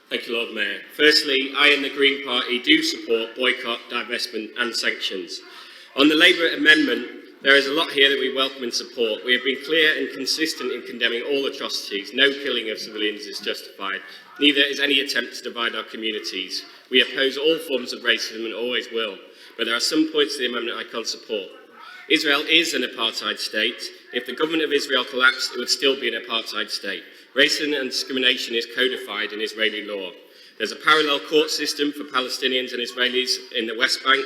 Thank you, Lord Mayor. Firstly, I and the Green Party do support boycott, divestment and sanctions. On the Labour amendment, there is a lot here that we welcome and support. We have been clear and consistent in condemning all atrocities. No killing of civilians is justified. Neither is any attempt to divide our communities. We oppose all forms of racism and always will. But there are some points to the amendment I can't support. Israel is an apartheid state. If the government of Israel collapsed, it would still be an apartheid state. Racism and discrimination is codified in Israeli law. There's a parallel court system for Palestinians and Israelis in the West Bank.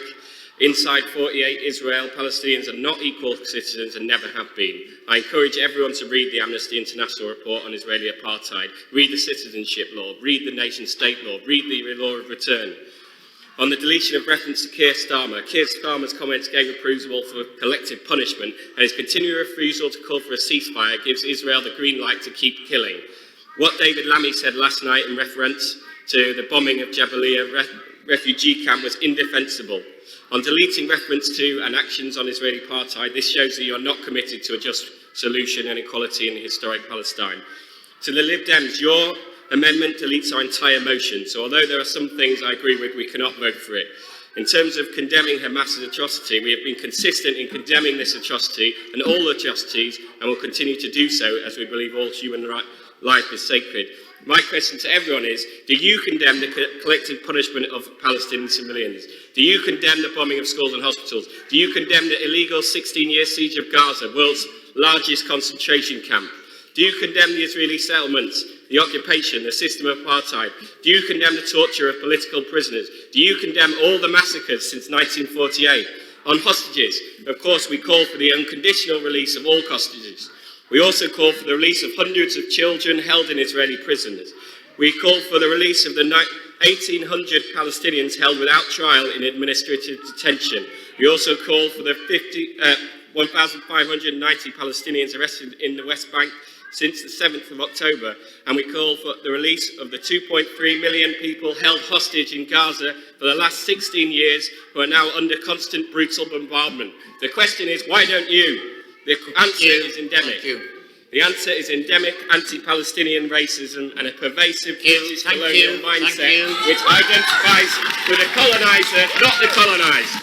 Inside 48 Israel, Palestinians are not equal citizens and never have been. I encourage everyone to read the Amnesty International report on Israeli apartheid, read the citizenship law, read the nation-state law, read the law of return. On the deletion of reference to Keir Starmer's comments gave approval for collective punishment, and his continuing refusal to call for a ceasefire gives Israel the green light to keep killing. What David Lammy said last night in reference to the bombing of Jabalia refugee camp was indefensible. On deleting reference to and actions on Israeli apartheid, this shows that you are not committed to a just solution and equality in historic Palestine. To the Lib Dems, your amendment deletes our entire motion, so although there are some things I agree with, we cannot vote for it. In terms of condemning Hamas's atrocity, we have been consistent in condemning this atrocity and all atrocities, and will continue to do so as we believe all human life is sacred. My question to everyone is, do you condemn the collective punishment of Palestinian civilians? Do you condemn the bombing of schools and hospitals? Do you condemn the illegal 16-year siege of Gaza, world's largest concentration camp? Do you condemn the Israeli settlements, the occupation, the system of apartheid? Do you condemn the torture of political prisoners? Do you condemn all the massacres since 1948? On hostages, of course, we call for the unconditional release of all hostages. We also call for the release of hundreds of children held in Israeli prisons. We call for the release of the 1,800 Palestinians held without trial in administrative detention. We also call for the 1,590 Palestinians arrested in the West Bank since the 7th of October, and we call for the release of the 2.3 million people held hostage in Gaza for the last 16 years who are now under constant brutal bombardment. The question is, why don't you? The answer is endemic. The answer is endemic anti-Palestinian racism and a pervasive British colonial mindset which identifies with the coloniser, not the colonised.